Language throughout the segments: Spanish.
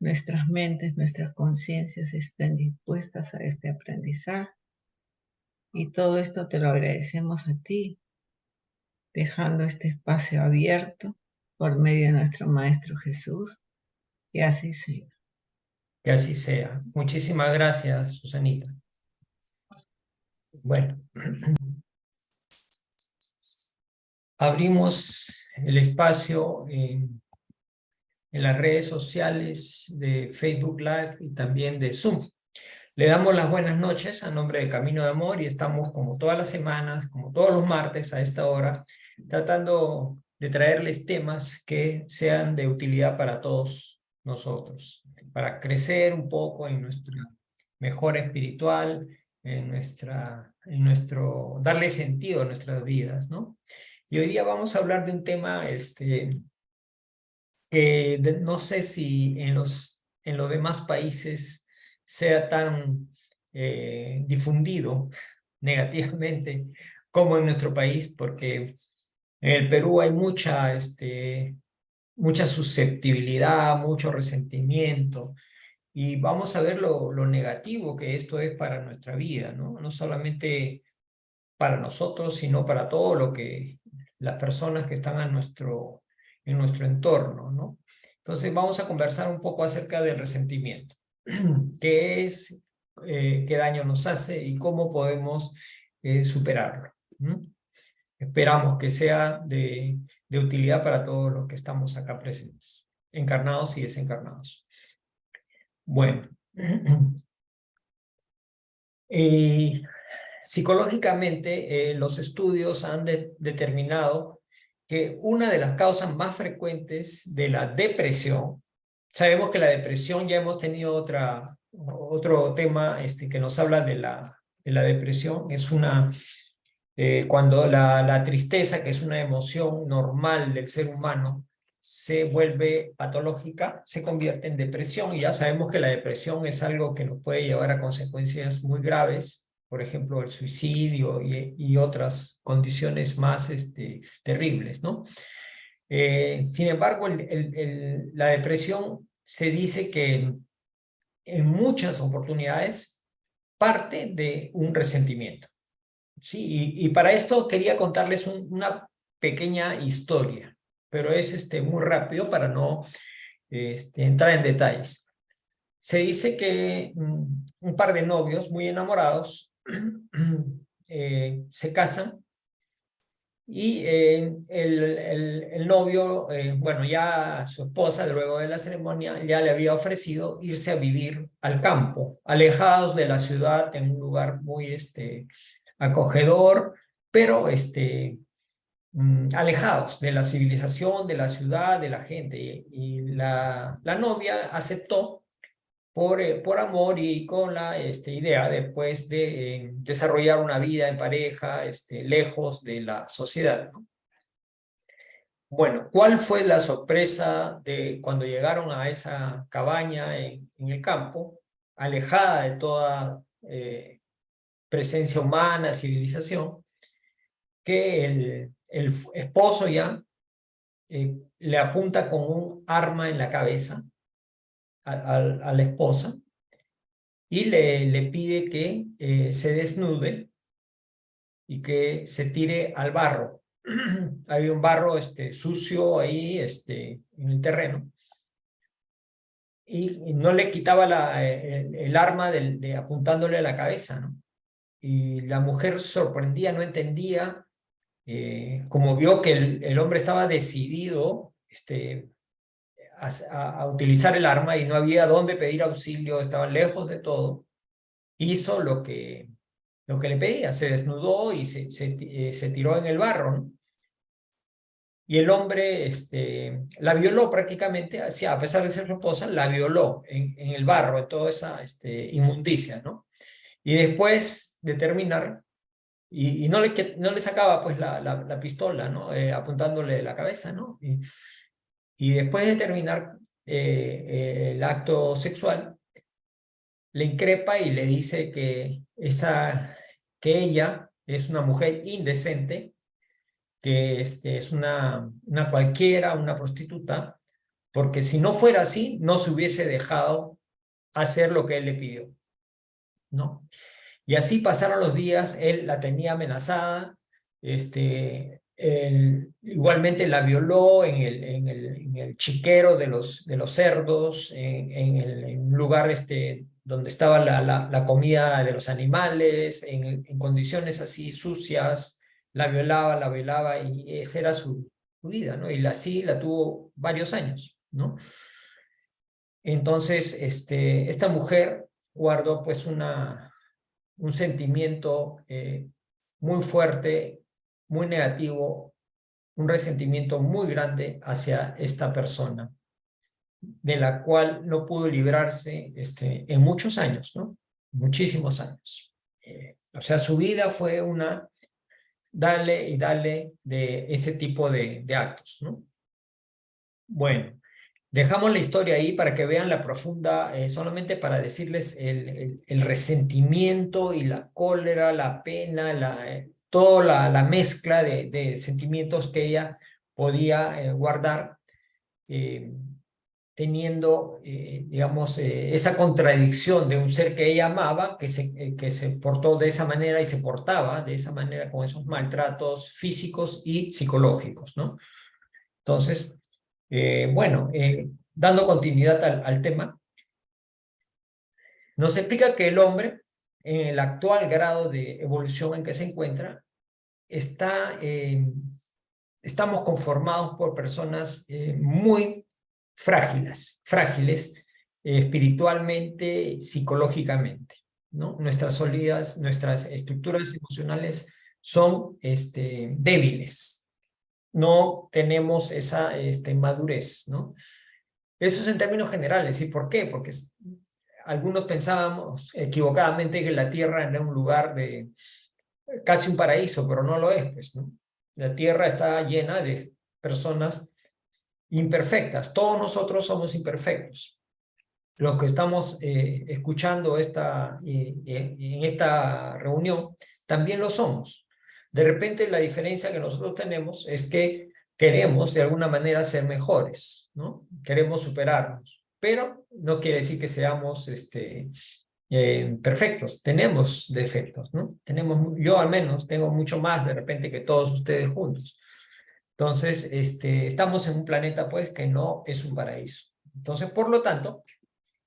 nuestras mentes, nuestras conciencias estén dispuestas a este aprendizaje. Y todo esto te lo agradecemos a ti, dejando este espacio abierto por medio de nuestro Maestro Jesús. Y así sea. Que así sea. Muchísimas gracias, Susanita. Bueno, abrimos el espacio en las redes sociales de Facebook Live y también de Zoom. Le damos las buenas noches a nombre de Camino de Amor y estamos como todas las semanas, como todos los martes a esta hora, tratando de traerles temas que sean de utilidad para todos nosotros, para crecer un poco en nuestra mejora espiritual, darle sentido a nuestras vidas, ¿no? Y hoy día vamos a hablar de un tema no sé si en los demás países sea tan difundido negativamente como en nuestro país, porque en el Perú hay mucha susceptibilidad, mucho resentimiento, y vamos a ver lo negativo que esto es para nuestra vida, ¿no? No solamente para nosotros, sino para todo las personas que están en nuestro entorno, ¿no? Entonces vamos a conversar un poco acerca del resentimiento. ¿Qué es? ¿Qué daño nos hace? ¿Y cómo podemos superarlo? Esperamos que sea de utilidad para todos los que estamos acá presentes, encarnados y desencarnados. Bueno, psicológicamente, los estudios han determinado que una de las causas más frecuentes de la depresión, sabemos que la depresión, ya hemos tenido otro tema que nos habla de la depresión, es cuando la tristeza, que es una emoción normal del ser humano, se vuelve patológica, se convierte en depresión, y ya sabemos que la depresión es algo que nos puede llevar a consecuencias muy graves, por ejemplo, el suicidio y otras condiciones más terribles, ¿no? Sin embargo, la depresión se dice que en muchas oportunidades parte de un resentimiento. Sí, y para esto quería contarles una pequeña historia, pero es muy rápido para no entrar en detalles. Se dice que un par de novios muy enamorados se casan y el novio, bueno, ya su esposa, luego de la ceremonia, ya le había ofrecido irse a vivir al campo, alejados de la ciudad, en un lugar muy acogedor, pero alejados de la civilización, de la ciudad, de la gente. Y la novia aceptó por amor y con la idea después de desarrollar una vida en pareja, lejos de la sociedad, ¿no? Bueno, ¿cuál fue la sorpresa de cuando llegaron a esa cabaña en el campo, alejada de toda presencia humana, civilización? Que el esposo ya le apunta con un arma en la cabeza a la esposa y le pide que se desnude y que se tire al barro. Había un barro sucio ahí en el terreno, y no le quitaba el arma apuntándole a la cabeza, ¿no? Y la mujer sorprendía, no entendía, como vio que el hombre estaba decidido a utilizar el arma y no había dónde pedir auxilio, estaban lejos de todo, hizo lo que le pedía, se desnudó y se tiró en el barro, ¿no? Y el hombre la violó prácticamente, así, a pesar de ser su esposa, la violó en el barro, en toda esa inmundicia, ¿no? Y después de terminar, y no le sacaba pues la pistola, ¿no? Apuntándole de la cabeza, ¿no? Y después de terminar el acto sexual, le increpa y le dice que ella es una mujer indecente, que es una cualquiera, una prostituta, porque si no fuera así, no se hubiese dejado hacer lo que él le pidió, ¿no? Y así pasaron los días, él la tenía amenazada, igualmente la violó en el chiquero de los cerdos, en un lugar donde estaba la comida de los animales, en condiciones así sucias, la violaba y esa era su vida, ¿no? Y así la tuvo varios años, ¿no? Entonces, esta mujer guardó pues un sentimiento muy fuerte, muy negativo, un resentimiento muy grande hacia esta persona, de la cual no pudo librarse en muchos años, ¿no? Muchísimos años. O sea, su vida fue una dale y dale de ese tipo de actos, ¿no? Bueno. Dejamos la historia ahí para que vean la profunda, solamente para decirles el resentimiento y la cólera, la pena, toda la mezcla de sentimientos que ella podía guardar, eh, teniendo, digamos, esa contradicción de un ser que ella amaba, que se portó de esa manera y se portaba de esa manera con esos maltratos físicos y psicológicos, ¿no? Entonces, bueno, dando continuidad al tema, nos explica que el hombre, en el actual grado de evolución en que se encuentra, estamos conformados por personas muy frágiles espiritualmente, psicológicamente, ¿no? Nuestras estructuras emocionales son débiles, no tenemos esa madurez, ¿no? Eso es en términos generales. ¿Y por qué? Porque algunos pensábamos equivocadamente que la Tierra era un lugar de casi un paraíso, pero no lo es, pues, ¿no? La Tierra está llena de personas imperfectas. Todos nosotros somos imperfectos. Los que estamos escuchando en esta reunión también lo somos. De repente la diferencia que nosotros tenemos es que queremos de alguna manera ser mejores, ¿no? Queremos superarnos, pero no quiere decir que seamos perfectos. Tenemos defectos, ¿no? Yo al menos tengo mucho más de repente que todos ustedes juntos. Entonces, estamos en un planeta pues que no es un paraíso. Entonces, por lo tanto,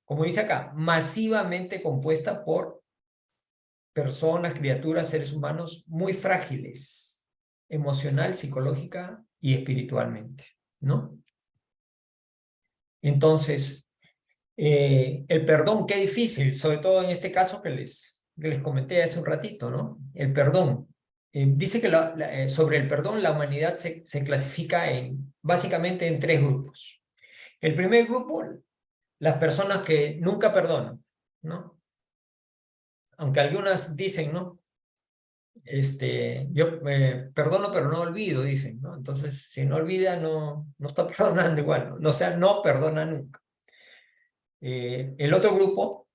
como dice acá, masivamente compuesta por personas, criaturas, seres humanos muy frágiles, emocional, psicológica y espiritualmente, ¿no? Entonces, el perdón, qué difícil, sobre todo en este caso que les comenté hace un ratito, ¿no? El perdón. Dice que sobre el perdón la humanidad se clasifica básicamente en tres grupos. El primer grupo, las personas que nunca perdonan, ¿no? Aunque algunas dicen, ¿no? Yo perdono pero no olvido, dicen, ¿no? Entonces, si no olvida, no está perdonando igual, ¿no? O sea, no perdona nunca. El otro grupo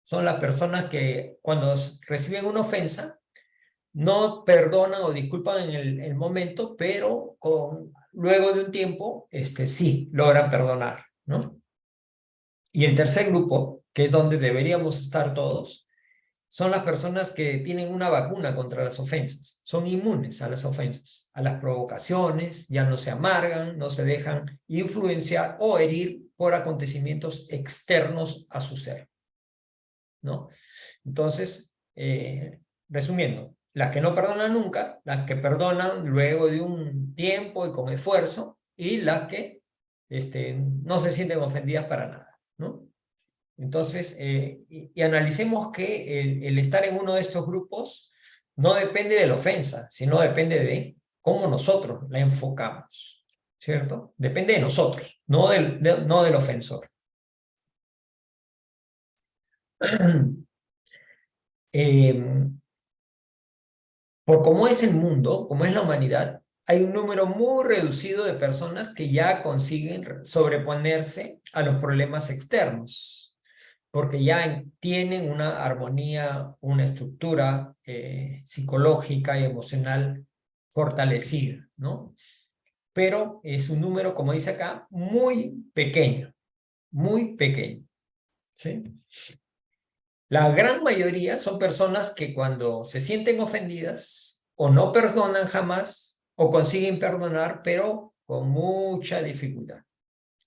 son las personas que cuando reciben una ofensa, no perdonan o disculpan en el momento, pero luego de un tiempo, sí, logran perdonar, ¿no? Y el tercer grupo, que es donde deberíamos estar todos, son las personas que tienen una vacuna contra las ofensas, son inmunes a las ofensas, a las provocaciones, ya no se amargan, no se dejan influenciar o herir por acontecimientos externos a su ser, ¿no? Entonces, resumiendo, las que no perdonan nunca, las que perdonan luego de un tiempo y con esfuerzo, y las que no se sienten ofendidas para nada, ¿no? Entonces, y analicemos que el estar en uno de estos grupos no depende de la ofensa, sino depende de cómo nosotros la enfocamos, ¿cierto? Depende de nosotros, no del ofensor. Por cómo es el mundo, como es la humanidad, hay un número muy reducido de personas que ya consiguen sobreponerse a los problemas externos, porque ya tienen una armonía, una estructura psicológica y emocional fortalecida, ¿no? pero es un número, como dice acá, muy pequeño, ¿sí? La gran mayoría son personas que cuando se sienten ofendidas o no perdonan jamás o consiguen perdonar, pero con mucha dificultad.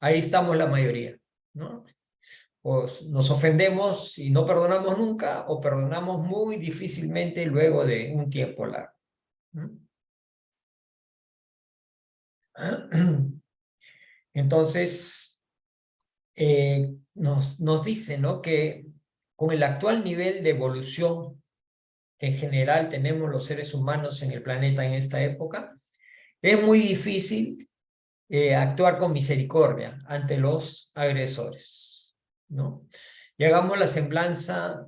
Ahí estamos la mayoría, ¿no? O nos ofendemos y no perdonamos nunca, o perdonamos muy difícilmente luego de un tiempo largo. Entonces, nos dice, ¿no?, que con el actual nivel de evolución que en general tenemos los seres humanos en el planeta en esta época, es muy difícil actuar con misericordia ante los agresores, ¿no? Y hagamos la semblanza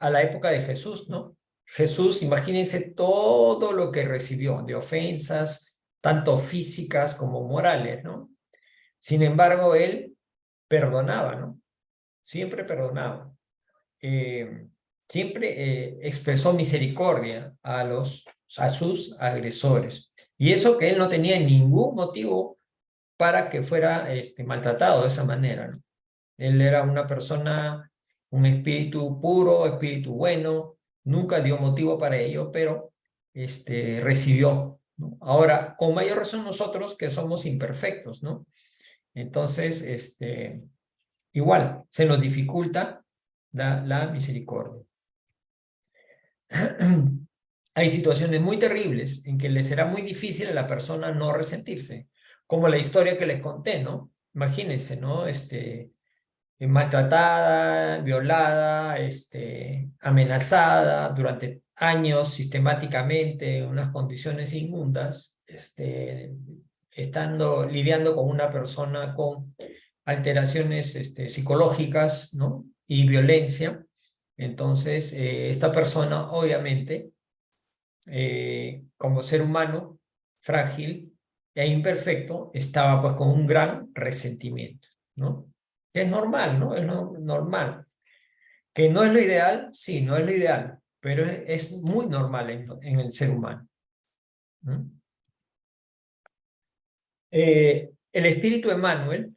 a la época de Jesús, ¿no? Jesús, imagínense todo lo que recibió de ofensas, tanto físicas como morales, ¿no? Sin embargo, él perdonaba, ¿no? Siempre perdonaba. Siempre expresó misericordia a sus agresores. Y eso que él no tenía ningún motivo para que fuera maltratado de esa manera, ¿no? Él era una persona, un espíritu puro, espíritu bueno, nunca dio motivo para ello, pero recibió, ¿no? Ahora, con mayor razón nosotros que somos imperfectos, ¿no? Entonces, igual, se nos dificulta la misericordia. Hay situaciones muy terribles en que le será muy difícil a la persona no resentirse, como la historia que les conté, ¿no? Imagínense, ¿no? Maltratada, violada, amenazada durante años sistemáticamente, en unas condiciones inmundas, lidiando con una persona con alteraciones psicológicas, ¿no?, y violencia. Entonces, esta persona, obviamente, como ser humano frágil e imperfecto, estaba pues con un gran resentimiento, ¿no? Es normal, ¿no? Es normal. Que no es lo ideal, sí, no es lo ideal, pero es muy normal en el ser humano. El Espíritu Emmanuel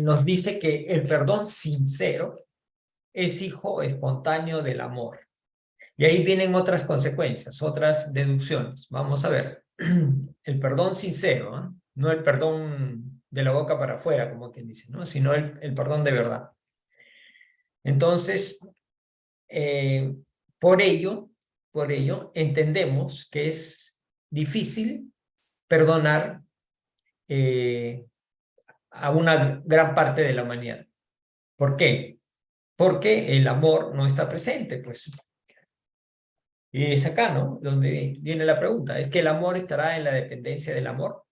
nos dice que el perdón sincero es hijo espontáneo del amor. Y ahí vienen otras consecuencias, otras deducciones. Vamos a ver. El perdón sincero, ¿eh? No el perdón de la boca para afuera, como quien dice, ¿no?, sino el perdón de verdad. Entonces, por ello, entendemos que es difícil perdonar a una gran parte de la humanidad. ¿Por qué? Porque el amor no está presente, pues. Y es acá, ¿no?, donde viene la pregunta. ¿Es que el amor estará en la dependencia del amor?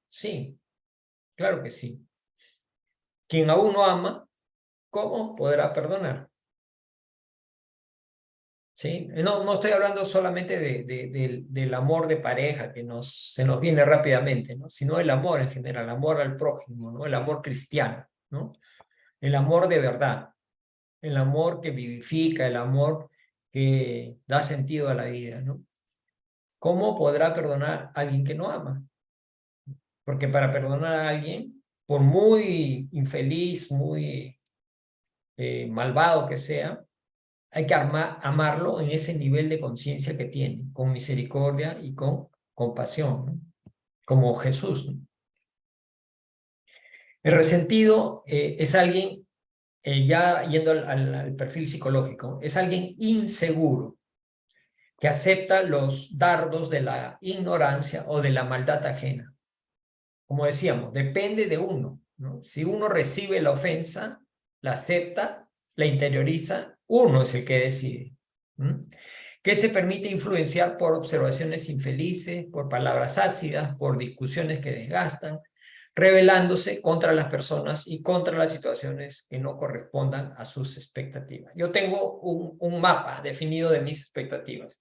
Sí, claro que sí. Quien aún no ama, ¿cómo podrá perdonar? ¿Sí? No estoy hablando solamente del amor de pareja que se nos viene rápidamente, ¿no?, sino el amor en general, el amor al prójimo, ¿no?, el amor cristiano, ¿no?, el amor de verdad, el amor que vivifica, el amor que da sentido a la vida, ¿no? ¿Cómo podrá perdonar a alguien que no ama? Porque para perdonar a alguien, por muy infeliz, muy malvado que sea, hay que amarlo en ese nivel de conciencia que tiene, con misericordia y con compasión, ¿no?, como Jesús, ¿no? El resentido es alguien, ya yendo al perfil psicológico, es alguien inseguro, que acepta los dardos de la ignorancia o de la maldad ajena. Como decíamos, depende de uno, ¿no? Si uno recibe la ofensa, la acepta, la interioriza, uno es el que decide. Que se permite influenciar por observaciones infelices, por palabras ácidas, por discusiones que desgastan, rebelándose contra las personas y contra las situaciones que no correspondan a sus expectativas. Yo tengo un mapa definido de mis expectativas.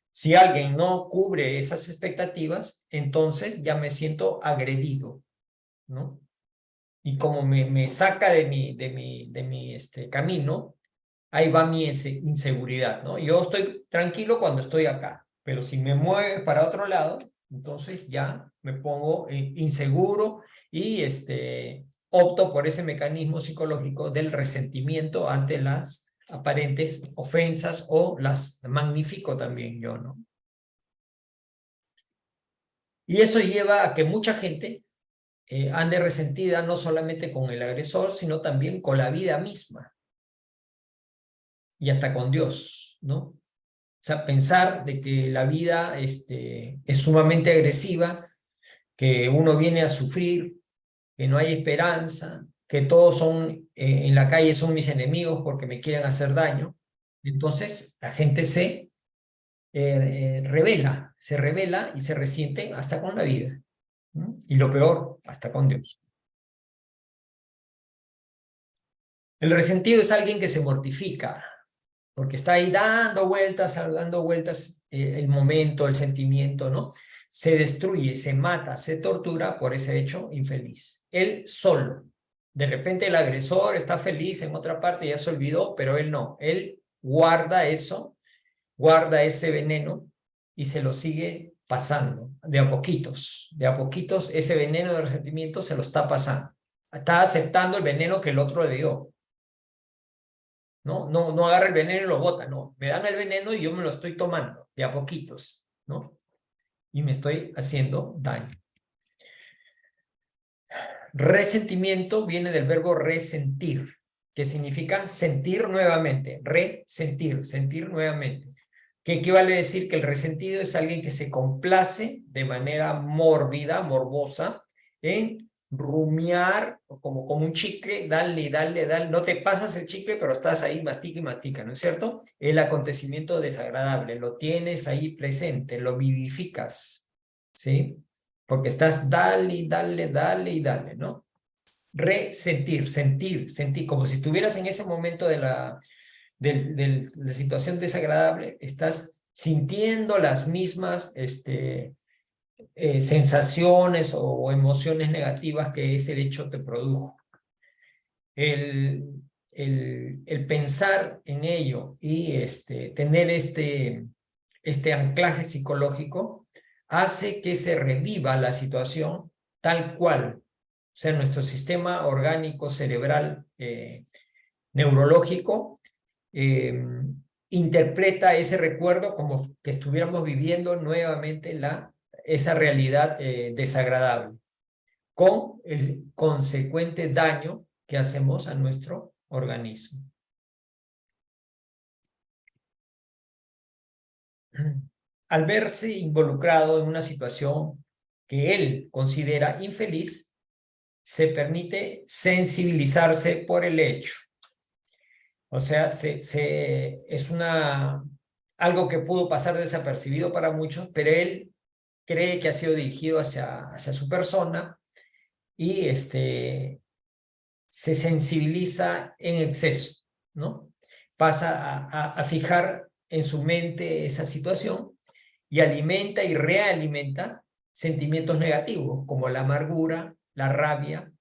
Si alguien no cubre esas expectativas, entonces ya me siento agredido, ¿no? Y como me saca de mi camino, ahí va mi inseguridad, ¿no? Yo estoy tranquilo cuando estoy acá, pero si me mueve para otro lado, Entonces ya me pongo inseguro y opto por ese mecanismo psicológico del resentimiento ante las aparentes ofensas o las magnifico también yo, ¿no? Y eso lleva a que mucha gente ande resentida no solamente con el agresor, sino también con la vida misma y hasta con Dios, ¿no? O sea, pensar de que la vida es sumamente agresiva, que uno viene a sufrir, que no hay esperanza, que todos son en la calle son mis enemigos porque me quieren hacer daño. Entonces la gente se revela y se resienten hasta con la vida, ¿no? Y lo peor, hasta con Dios. El resentido es alguien que se mortifica, porque está ahí dando vueltas el momento, el sentimiento, ¿no? Se destruye, se mata, se tortura por ese hecho infeliz. Él solo. De repente el agresor está feliz en otra parte, ya se olvidó, pero él no. Él guarda eso, guarda ese veneno y se lo sigue pasando de a poquitos ese veneno de resentimiento se lo está pasando. Está aceptando el veneno que el otro le dio. No agarra el veneno y lo bota, no. Me dan el veneno y yo me lo estoy tomando de a poquitos, ¿no? Y me estoy haciendo daño. Resentimiento viene del verbo resentir, que significa sentir nuevamente, resentir, sentir nuevamente. ¿Qué equivale a decir que el resentido es alguien que se complace de manera mórbida, morbosa, en rumiar como un chicle, dale, no te pasas el chicle, pero estás ahí, mastica y mastica, ¿no es cierto? El acontecimiento desagradable, lo tienes ahí presente, lo vivificas, ¿sí? Porque estás dale, ¿no? Resentir, sentir, como si estuvieras en ese momento de la situación desagradable, estás sintiendo las mismas sensaciones o emociones negativas que ese hecho te produjo. El pensar en ello y tener este anclaje psicológico hace que se reviva la situación tal cual. O sea, nuestro sistema orgánico cerebral neurológico interpreta ese recuerdo como que estuviéramos viviendo nuevamente esa realidad desagradable, con el consecuente daño que hacemos a nuestro organismo. Al verse involucrado en una situación que él considera infeliz, se permite sensibilizarse por el hecho. O sea, es algo que pudo pasar desapercibido para muchos, pero él cree que ha sido dirigido hacia su persona y se sensibiliza en exceso, ¿no? Pasa a fijar en su mente esa situación y alimenta y realimenta sentimientos negativos como la amargura, la rabia.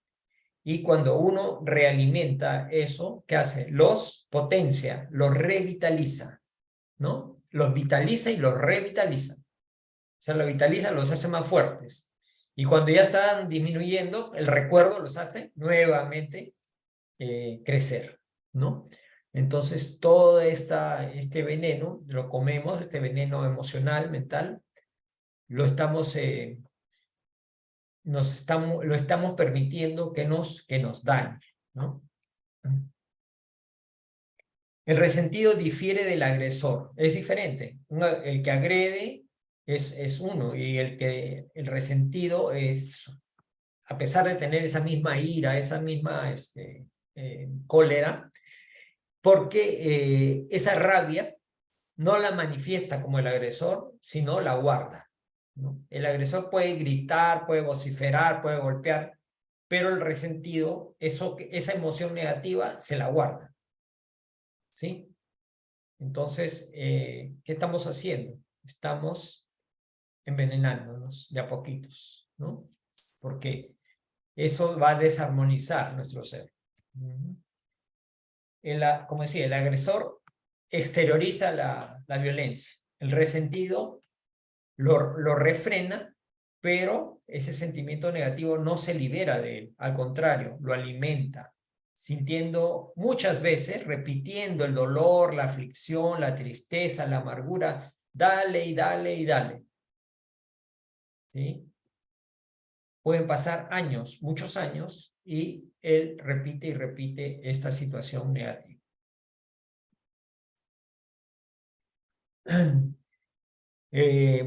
Y cuando uno realimenta eso, ¿qué hace? Los potencia, los revitaliza, ¿no? Los vitaliza y los revitaliza. O sea, los vitaliza, los hace más fuertes. Y cuando ya están disminuyendo, el recuerdo los hace nuevamente crecer, ¿no? Entonces, todo este veneno, lo comemos, este veneno emocional, mental, lo lo estamos permitiendo que nos dañe, ¿no? El resentido difiere del agresor, es diferente. El que agrede es uno y el resentido es, a pesar de tener esa misma ira, esa misma cólera, porque esa rabia no la manifiesta como el agresor, sino la guarda, ¿no? El agresor puede gritar, puede vociferar, puede golpear, pero el resentido, esa emoción negativa, se la guarda, ¿sí? Entonces, ¿qué estamos haciendo? Estamos envenenándonos de a poquitos, ¿no? Porque eso va a desarmonizar nuestro ser. Como decía, el agresor exterioriza la violencia. El resentido lo refrena, pero ese sentimiento negativo no se libera de él, al contrario, lo alimenta, sintiendo muchas veces, repitiendo el dolor, la aflicción, la tristeza, la amargura, dale y dale y dale. ¿Sí? Pueden pasar años, muchos años, y él repite y repite esta situación negativa.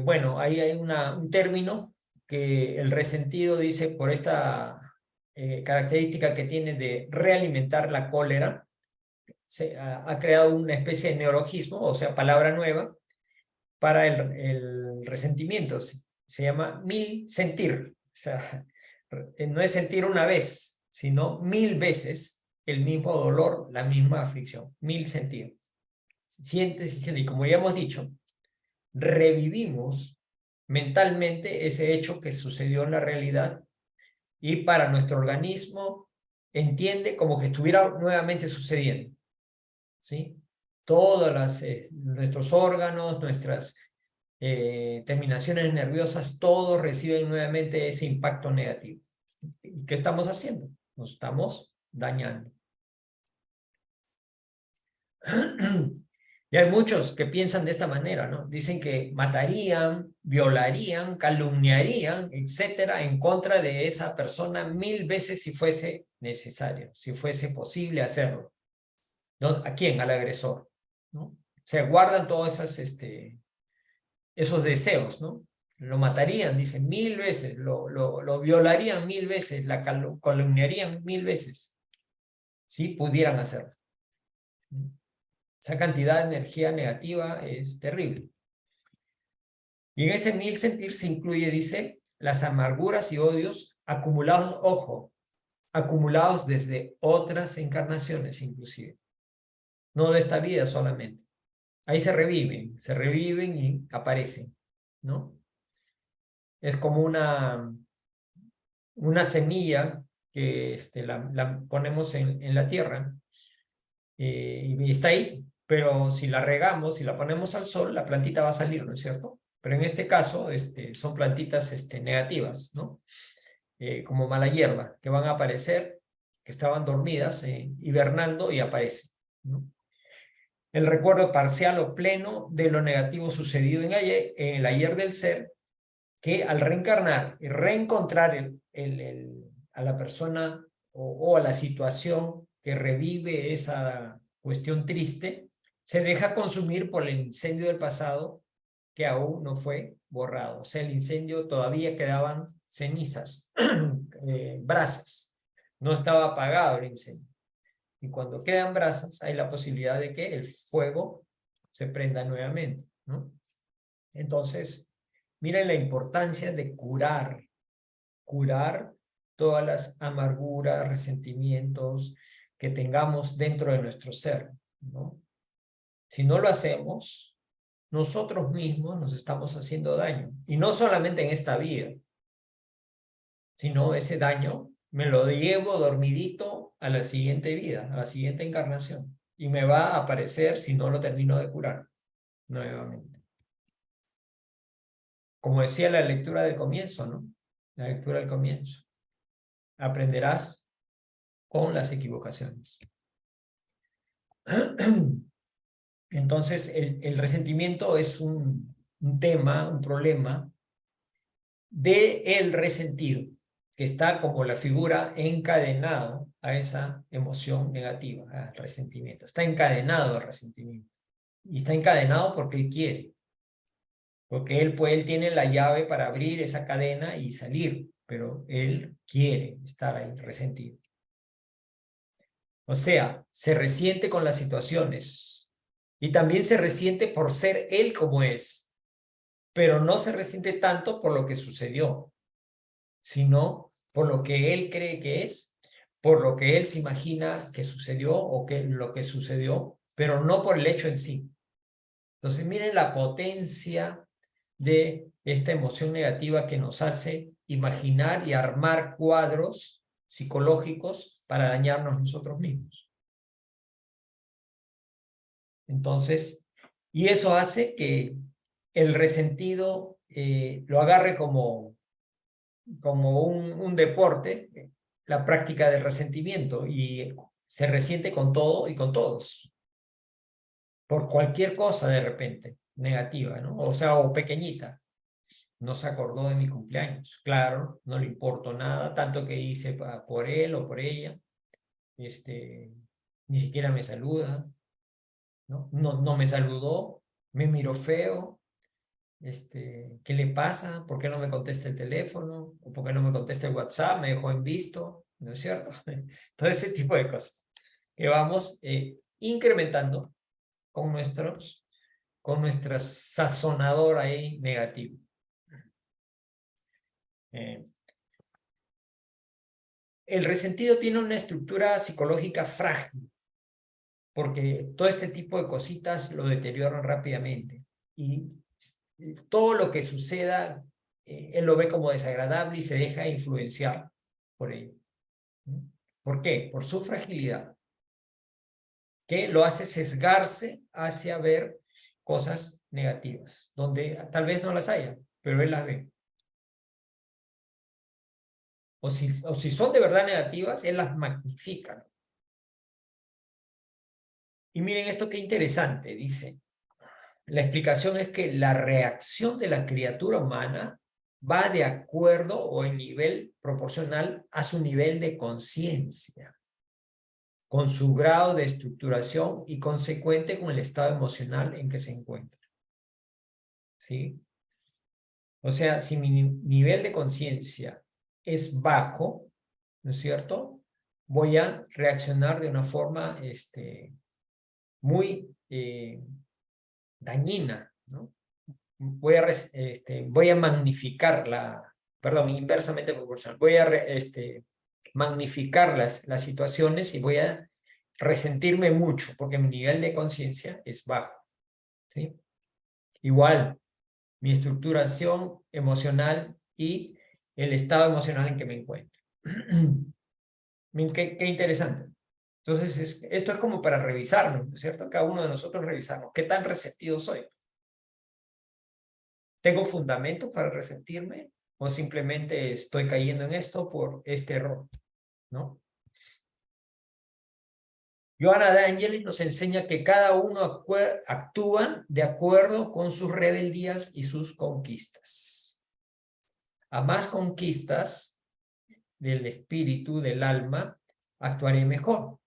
Bueno, ahí hay un término que el resentido dice por esta característica que tiene de realimentar la cólera, se ha creado una especie de neologismo, o sea, palabra nueva, para el resentimiento. Se llama mil sentir. O sea, no es sentir una vez, sino 1000 veces el mismo dolor, la misma aflicción. 1000 sentir. Sientes y sientes. Y como ya hemos dicho, revivimos mentalmente ese hecho que sucedió en la realidad y para nuestro organismo entiende como que estuviera nuevamente sucediendo. ¿Sí? Todos nuestros órganos, nuestras terminaciones nerviosas, todos reciben nuevamente ese impacto negativo. ¿Y qué estamos haciendo? Nos estamos dañando. Y hay muchos que piensan de esta manera, ¿no? Dicen que matarían, violarían, calumniarían, etcétera, en contra de esa persona 1000 veces si fuese necesario, si fuese posible hacerlo. ¿No? ¿A quién? Al agresor, ¿no? Se guardan todos esos deseos, ¿no? Lo matarían, dicen, 1000 veces, lo violarían 1000 veces, la calumniarían 1000 veces, si pudieran hacerlo. Esa cantidad de energía negativa es terrible. Y en ese 1000 sentir se incluye, dice, las amarguras y odios acumulados, ojo, acumulados desde otras encarnaciones inclusive, no de esta vida solamente. Ahí se reviven y aparecen, ¿no? Es como una semilla que la ponemos en la tierra y está ahí, pero si la regamos, si la ponemos al sol, la plantita va a salir, ¿no es cierto? Pero en este caso son plantitas negativas, ¿no? Como mala hierba, que van a aparecer, que estaban dormidas, hibernando y aparecen, ¿no? El recuerdo parcial o pleno de lo negativo sucedido en el ayer del ser, que al reencarnar y reencontrar a la persona o a la situación que revive esa cuestión triste, se deja consumir por el incendio del pasado que aún no fue borrado. O sea, el incendio todavía quedaban cenizas, brasas. No estaba apagado el incendio. Y cuando quedan brasas, hay la posibilidad de que el fuego se prenda nuevamente, ¿no? Entonces, miren la importancia de curar todas las amarguras, resentimientos que tengamos dentro de nuestro ser, ¿no? Si no lo hacemos, nosotros mismos nos estamos haciendo daño. Y no solamente en esta vida, sino ese daño me lo llevo dormidito a la siguiente vida, a la siguiente encarnación. Y me va a aparecer si no lo termino de curar nuevamente. Como decía la lectura del comienzo, ¿no? La lectura del comienzo. Aprenderás con las equivocaciones. Entonces, el resentimiento es un tema, un problema del resentido, que está como la figura encadenado a esa emoción negativa, al resentimiento. Está encadenado al resentimiento. Y está encadenado porque él quiere. Porque él tiene la llave para abrir esa cadena y salir, pero él quiere estar ahí resentido. O sea, se resiente con las situaciones y también se resiente por ser él como es, pero no se resiente tanto por lo que sucedió, sino por lo que él cree que es, por lo que él se imagina que sucedió o lo que sucedió, pero no por el hecho en sí. Entonces, miren la potencia de esta emoción negativa que nos hace imaginar y armar cuadros psicológicos para dañarnos nosotros mismos. Entonces, y eso hace que el resentido lo agarre como un deporte, la práctica del resentimiento, y se resiente con todo y con todos, por cualquier cosa de repente, negativa, ¿no? O sea, o pequeñita. No se acordó de mi cumpleaños, claro, no le importó nada, tanto que hice por él o por ella, ni siquiera me saluda, ¿no? No me saludó, me miró feo, ¿qué le pasa? ¿Por qué no me contesta el teléfono? ¿O por qué no me contesta el WhatsApp? ¿Me dejó en visto? ¿No es cierto? Todo ese tipo de cosas que vamos incrementando con nuestra sazonador ahí negativo. El resentido tiene una estructura psicológica frágil, porque todo este tipo de cositas lo deterioran rápidamente. Y todo lo que suceda, él lo ve como desagradable y se deja influenciar por ello. ¿Por qué? Por su fragilidad, que lo hace sesgarse hacia ver cosas negativas, donde tal vez no las haya, pero él las ve. O si son de verdad negativas, él las magnifica. Y miren esto qué interesante, dice. La explicación es que la reacción de la criatura humana va de acuerdo o en nivel proporcional a su nivel de conciencia, con su grado de estructuración y consecuente con el estado emocional en que se encuentra. ¿Sí? O sea, si mi nivel de conciencia es bajo, ¿no es cierto? Voy a reaccionar de una forma muy dañina, ¿no? Voy a magnificar perdón, inversamente proporcional. Voy a magnificar las situaciones y voy a resentirme mucho porque mi nivel de conciencia es bajo, ¿sí? Igual, mi estructuración emocional y el estado emocional en que me encuentro. Miren, qué interesante. Entonces, esto es como para revisarnos, ¿no es cierto? Cada uno de nosotros revisarnos. ¿Qué tan resentido soy? ¿Tengo fundamentos para resentirme? ¿O simplemente estoy cayendo en esto por este error? ¿No? Johanna de Angelis nos enseña que cada uno actúa de acuerdo con sus rebeldías y sus conquistas. A más conquistas del espíritu, del alma, actuaré mejor.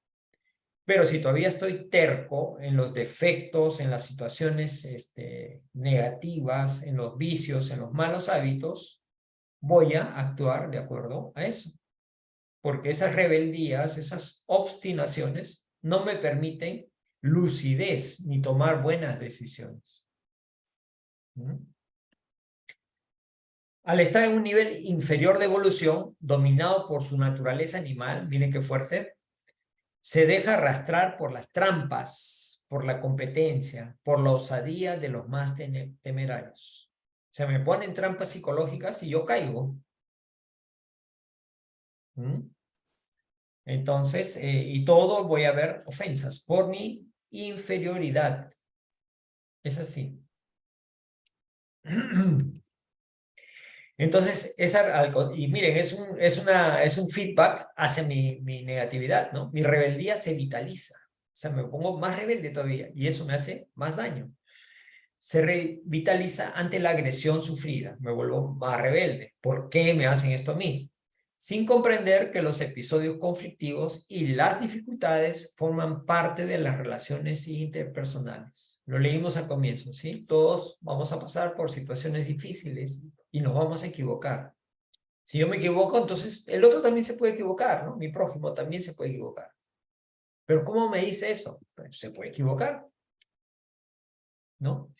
Pero si todavía estoy terco en los defectos, en las situaciones negativas, en los vicios, en los malos hábitos, voy a actuar de acuerdo a eso. Porque esas rebeldías, esas obstinaciones, no me permiten lucidez ni tomar buenas decisiones. ¿Mm? Al estar en un nivel inferior de evolución, dominado por su naturaleza animal, miren qué fuerte, se deja arrastrar por las trampas, por la competencia, por la osadía de los más temerarios. Se me ponen trampas psicológicas y yo caigo. ¿Mm? Entonces, y todo voy a ver ofensas por mi inferioridad. Es así. Entonces, y miren, es un feedback hacia mi negatividad, ¿no? Mi rebeldía se vitaliza. O sea, me pongo más rebelde todavía y eso me hace más daño. Se revitaliza ante la agresión sufrida. Me vuelvo más rebelde. ¿Por qué me hacen esto a mí? Sin comprender que los episodios conflictivos y las dificultades forman parte de las relaciones interpersonales. Lo leímos al comienzo, ¿sí? Todos vamos a pasar por situaciones difíciles y nos vamos a equivocar. Si yo me equivoco, entonces el otro también se puede equivocar, ¿no? Mi prójimo también se puede equivocar. Pero ¿cómo me dice eso? Pues, se puede equivocar, ¿no?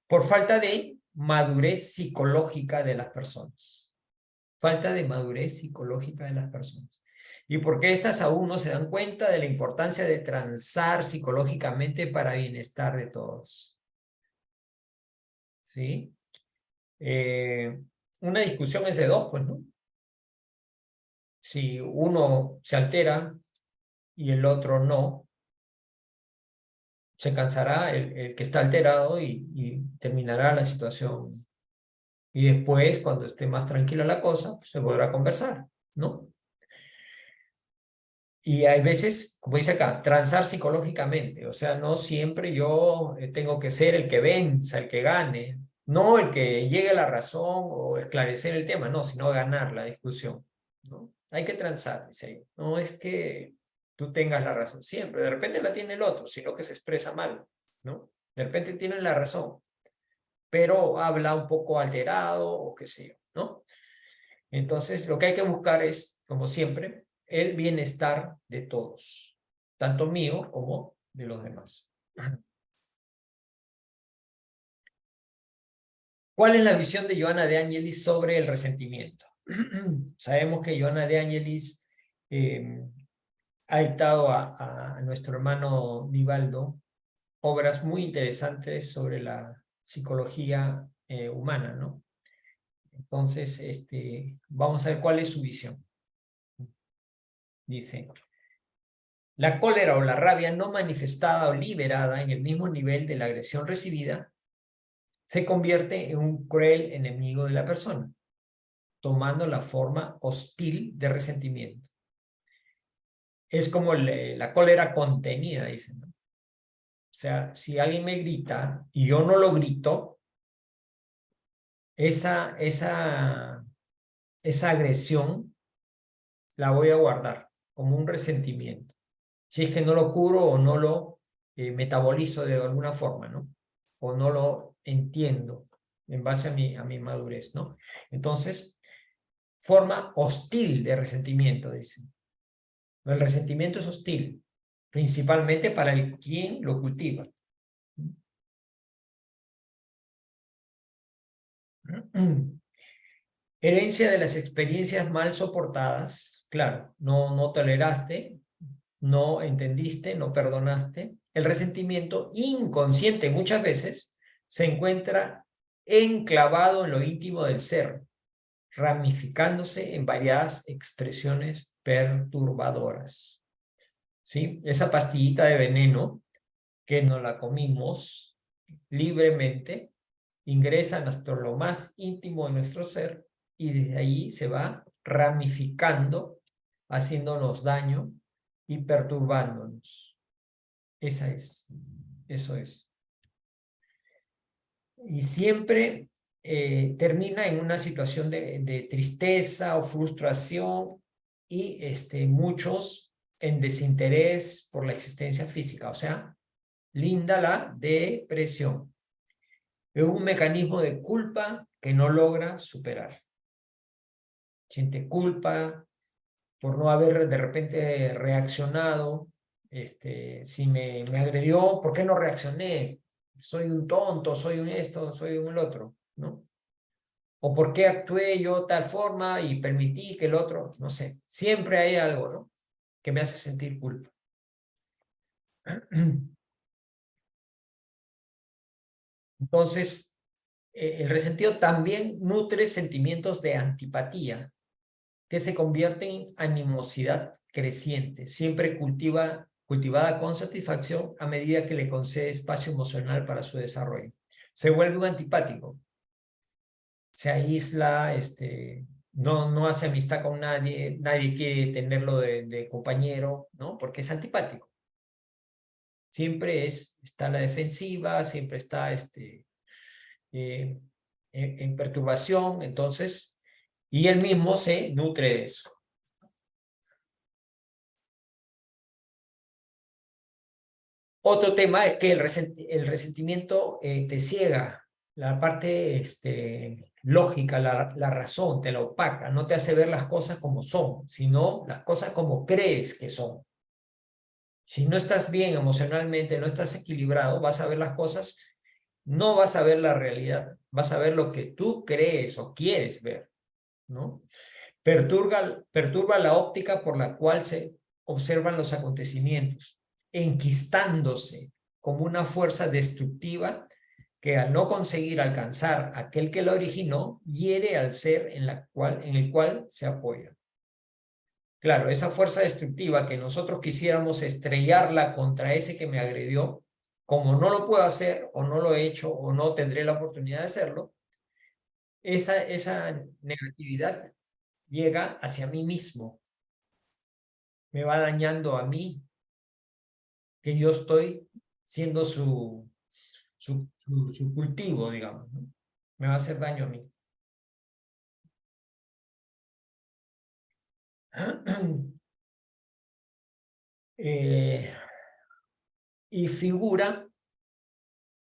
Por falta de madurez psicológica de las personas. Falta de madurez psicológica de las personas. ¿Y por qué estas aún no se dan cuenta de la importancia de transar psicológicamente para bienestar de todos? ¿Sí? Una discusión es de dos, pues, ¿no? Si uno se altera y el otro no, se cansará el que está alterado y terminará la situación Y después, cuando esté más tranquila la cosa, pues se podrá conversar, ¿no? Y hay veces, como dice acá, transar psicológicamente. O sea, no siempre yo tengo que ser el que venza, el que gane. No el que llegue a la razón o esclarecer el tema, no, sino ganar la discusión, ¿no? Hay que transar, dice ahí. No es que tú tengas la razón siempre. De repente la tiene el otro, sino que se expresa mal, ¿no? De repente tiene la razón, pero habla un poco alterado o qué sé yo, ¿no? Entonces, lo que hay que buscar es, como siempre, el bienestar de todos, tanto mío como de los demás. ¿Cuál es la visión de Johanna de Angelis sobre el resentimiento? Sabemos que Johanna de Angelis ha dictado a nuestro hermano Nivaldo obras muy interesantes sobre la psicología humana, ¿no? Entonces, vamos a ver cuál es su visión. Dice, la cólera o la rabia no manifestada o liberada en el mismo nivel de la agresión recibida se convierte en un cruel enemigo de la persona, tomando la forma hostil de resentimiento. Es como la cólera contenida, dicen, ¿no? O sea, si alguien me grita y yo no lo grito, esa agresión la voy a guardar como un resentimiento. Si es que no lo curo o no lo metabolizo de alguna forma, ¿no? O no lo entiendo en base a mi madurez, ¿no? Entonces, forma hostil de resentimiento, dicen. El resentimiento es hostil, principalmente para el quien lo cultiva. Herencia de las experiencias mal soportadas, claro, no toleraste, no entendiste, no perdonaste. El resentimiento inconsciente muchas veces se encuentra enclavado en lo íntimo del ser, ramificándose en variadas expresiones perturbadoras. ¿Sí? Esa pastillita de veneno que nos la comimos libremente ingresa hasta lo más íntimo de nuestro ser y desde ahí se va ramificando, haciéndonos daño y perturbándonos. Eso es. Y siempre termina en una situación de tristeza o frustración y muchos en desinterés por la existencia física. O sea, linda la depresión. Es un mecanismo de culpa que no logra superar. Siente culpa por no haber de repente reaccionado. Si me agredió, ¿por qué no reaccioné? Soy un tonto, soy un esto, soy un el otro, ¿no? O por qué actué yo tal forma y permití que el otro, no sé, siempre hay algo, ¿no? Que me hace sentir culpa. Entonces, el resentido también nutre sentimientos de antipatía que se convierten en animosidad creciente, siempre cultivada con satisfacción a medida que le concede espacio emocional para su desarrollo. Se vuelve un antipático, se aísla, no hace amistad con nadie, nadie quiere tenerlo de compañero, ¿no? Porque es antipático. Siempre está a la defensiva, siempre está en perturbación, entonces, y él mismo se nutre de eso. Otro tema es que el resentimiento te ciega, la parte lógica, la razón, te la opaca, no te hace ver las cosas como son, sino las cosas como crees que son. Si no estás bien emocionalmente, no estás equilibrado, vas a ver las cosas, no vas a ver la realidad, vas a ver lo que tú crees o quieres ver, ¿no? Perturba la óptica por la cual se observan los acontecimientos, enquistándose como una fuerza destructiva que al no conseguir alcanzar aquel que la originó, hiere al ser en el cual se apoya. Claro, esa fuerza destructiva que nosotros quisiéramos estrellarla contra ese que me agredió, como no lo puedo hacer o no lo he hecho o no tendré la oportunidad de hacerlo, esa negatividad llega hacia mí mismo, me va dañando a mí, que yo estoy siendo su cultivo, digamos, ¿no? Me va a hacer daño a mí. Y figura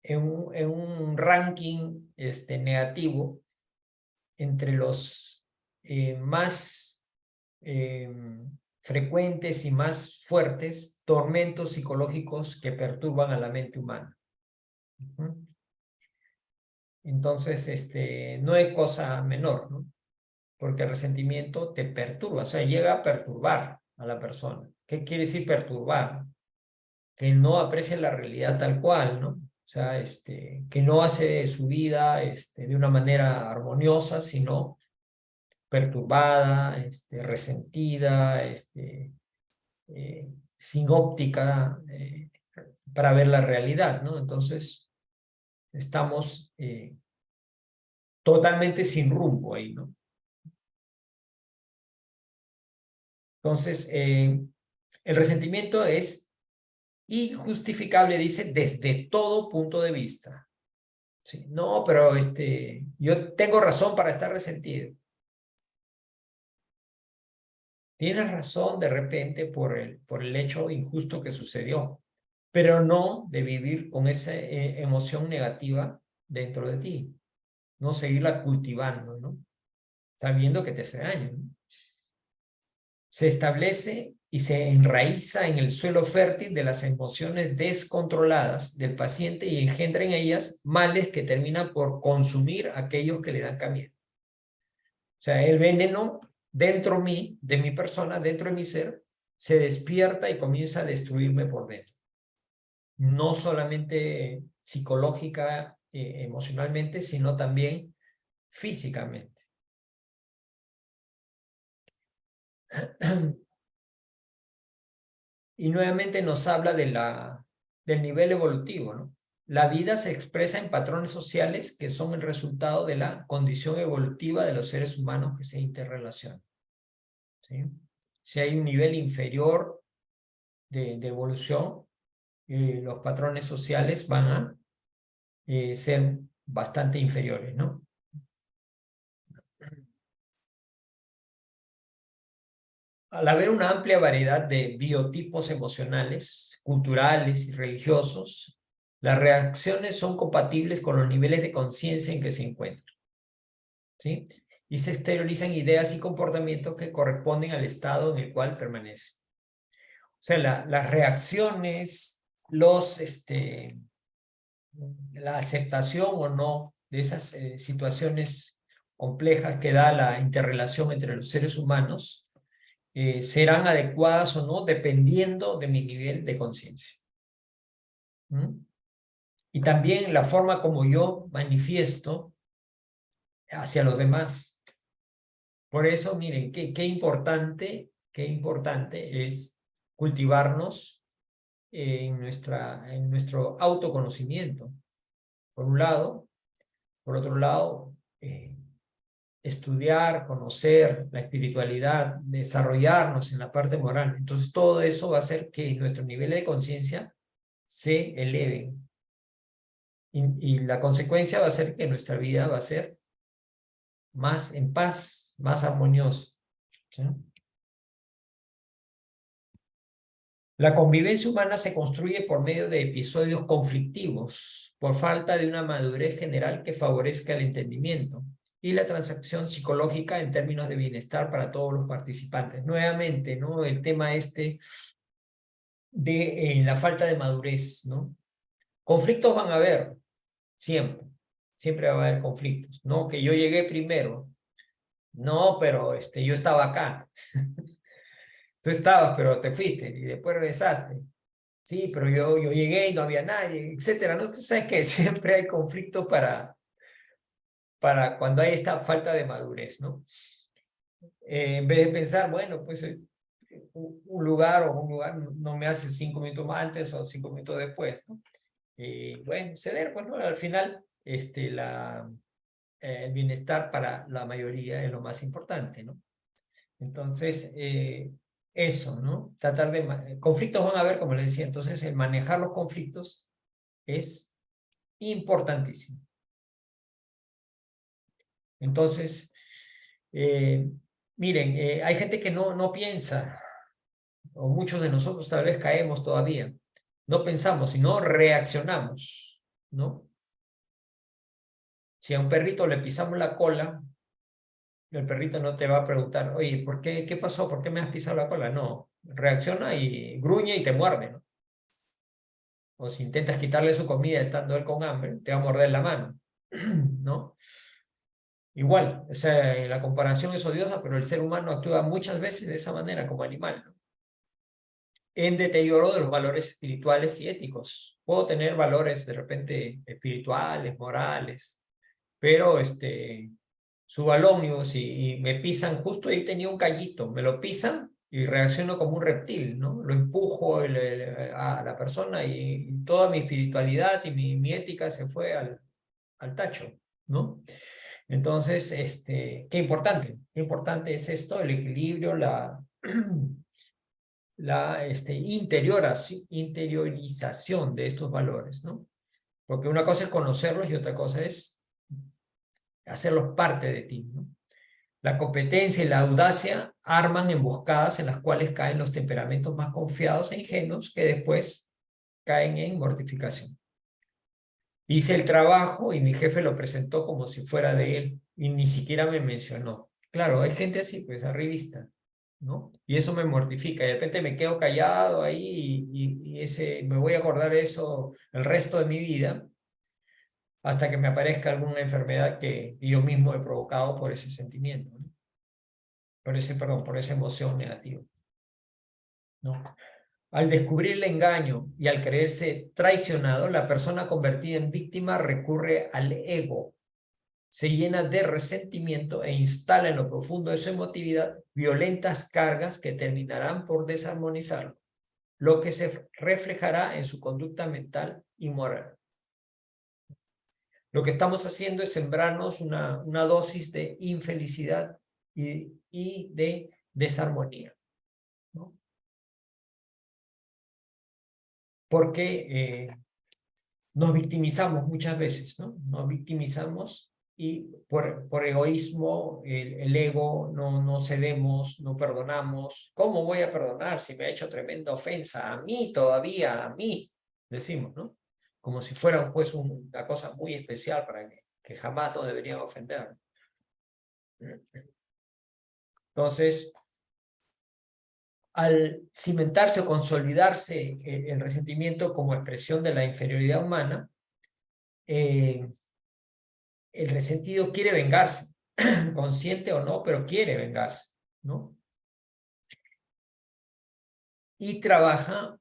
en un ranking negativo entre los más frecuentes y más fuertes tormentos psicológicos que perturban a la mente humana. Entonces, no es cosa menor, ¿no? Porque el resentimiento te perturba, o sea, llega a perturbar a la persona. ¿Qué quiere decir perturbar? Que no aprecia la realidad tal cual, ¿no? O sea, que no hace su vida de una manera armoniosa, sino perturbada, resentida, sin óptica para ver la realidad, ¿no? Entonces, estamos totalmente sin rumbo ahí, ¿no? Entonces, el resentimiento es injustificable, dice, desde todo punto de vista. Sí, no, pero yo tengo razón para estar resentido. Tienes razón de repente por el hecho injusto que sucedió, pero no de vivir con esa emoción negativa dentro de ti, no seguirla cultivando, ¿no? Sabiendo que te hace daño, ¿no? Se establece y se enraiza en el suelo fértil de las emociones descontroladas del paciente y engendra en ellas males que terminan por consumir a aquellos que le dan camino. O sea, el veneno dentro de mi persona, dentro de mi ser, se despierta y comienza a destruirme por dentro. No solamente psicológica, emocionalmente, sino también físicamente. Y nuevamente nos habla del nivel evolutivo, ¿no? La vida se expresa en patrones sociales que son el resultado de la condición evolutiva de los seres humanos que se interrelacionan, ¿sí? Si hay un nivel inferior de evolución, los patrones sociales van a ser bastante inferiores, ¿no? Al haber una amplia variedad de biotipos emocionales, culturales y religiosos, las reacciones son compatibles con los niveles de conciencia en que se encuentran, ¿sí? Y se exteriorizan ideas y comportamientos que corresponden al estado en el cual permanece. O sea, las reacciones, la aceptación o no de esas situaciones complejas que da la interrelación entre los seres humanos serán adecuadas o no dependiendo de mi nivel de conciencia. Y también la forma como yo manifiesto hacia los demás. Por eso, miren, qué importante es cultivarnos en nuestro autoconocimiento, por un lado. Por otro lado, estudiar, conocer la espiritualidad, desarrollarnos en la parte moral. Entonces, todo eso va a hacer que nuestros niveles de conciencia se eleven. Y la consecuencia va a ser que nuestra vida va a ser más en paz, más armoniosa, ¿sí? La convivencia humana se construye por medio de episodios conflictivos, por falta de una madurez general que favorezca el entendimiento y la transacción psicológica en términos de bienestar para todos los participantes. Nuevamente, ¿no? El tema de la falta de madurez, ¿no? Conflictos van a haber, siempre va a haber conflictos, ¿no? Que yo llegué primero, no, pero yo estaba acá. Tú estabas, pero te fuiste y después regresaste. Sí, pero yo llegué y no había nadie, etcétera, ¿no? Tú sabes que siempre hay conflicto para cuando hay esta falta de madurez, ¿no? En vez de pensar, bueno, pues un lugar no me hace 5 minutos más antes o 5 minutos después, ¿no? Bueno, ceder, pues, ¿no? Al final, el bienestar para la mayoría es lo más importante, ¿no? Entonces, eso, ¿no? Tratar de... Conflictos van a haber, como les decía, entonces el manejar los conflictos es importantísimo. Entonces, miren, hay gente que no piensa, o muchos de nosotros tal vez caemos todavía. No pensamos, sino reaccionamos, ¿no? Si a un perrito le pisamos la cola, el perrito no te va a preguntar, oye, ¿por qué? ¿Qué pasó? ¿Por qué me has pisado la cola? No, reacciona y gruñe y te muerde, ¿no? O si intentas quitarle su comida estando él con hambre, te va a morder la mano, ¿no? Igual, o sea, la comparación es odiosa, pero el ser humano actúa muchas veces de esa manera como animal, ¿no? En deterioro de los valores espirituales y éticos. Puedo tener valores de repente espirituales, morales, pero subo al ómnibus y me pisan, justo ahí tenía un callito, me lo pisan y reacciono como un reptil, ¿no? Lo empujo a la persona y toda mi espiritualidad y mi ética se fue al tacho, ¿no? Entonces, qué importante es esto, el equilibrio, la interiorización de estos valores, ¿no? Porque una cosa es conocerlos y otra cosa es hacerlos parte de ti, ¿no? La competencia y la audacia arman emboscadas en las cuales caen los temperamentos más confiados e ingenuos que después caen en mortificación. Hice el trabajo y mi jefe lo presentó como si fuera de él y ni siquiera me mencionó. Claro, hay gente así, pues, arribista, ¿no? Y eso me mortifica. Y de repente me quedo callado ahí me voy a acordar de eso el resto de mi vida hasta que me aparezca alguna enfermedad que yo mismo he provocado por ese sentimiento, ¿no? Por esa emoción negativa, ¿no? Al descubrir el engaño y al creerse traicionado, la persona convertida en víctima recurre al ego, se llena de resentimiento e instala en lo profundo de su emotividad violentas cargas que terminarán por desarmonizarlo, lo que se reflejará en su conducta mental y moral. Lo que estamos haciendo es sembrarnos una dosis de infelicidad y de desarmonía, ¿no? Porque nos victimizamos muchas veces, ¿no? Nos victimizamos y por egoísmo, el ego, no cedemos, no perdonamos. ¿Cómo voy a perdonar si me ha hecho tremenda ofensa? A mí todavía, a mí, decimos, ¿no? Como si fuera pues una cosa muy especial para que jamás nos deberían ofender. Entonces, al cimentarse o consolidarse el resentimiento como expresión de la inferioridad humana, el resentido quiere vengarse, consciente o no, pero quiere vengarse, ¿no? Y trabaja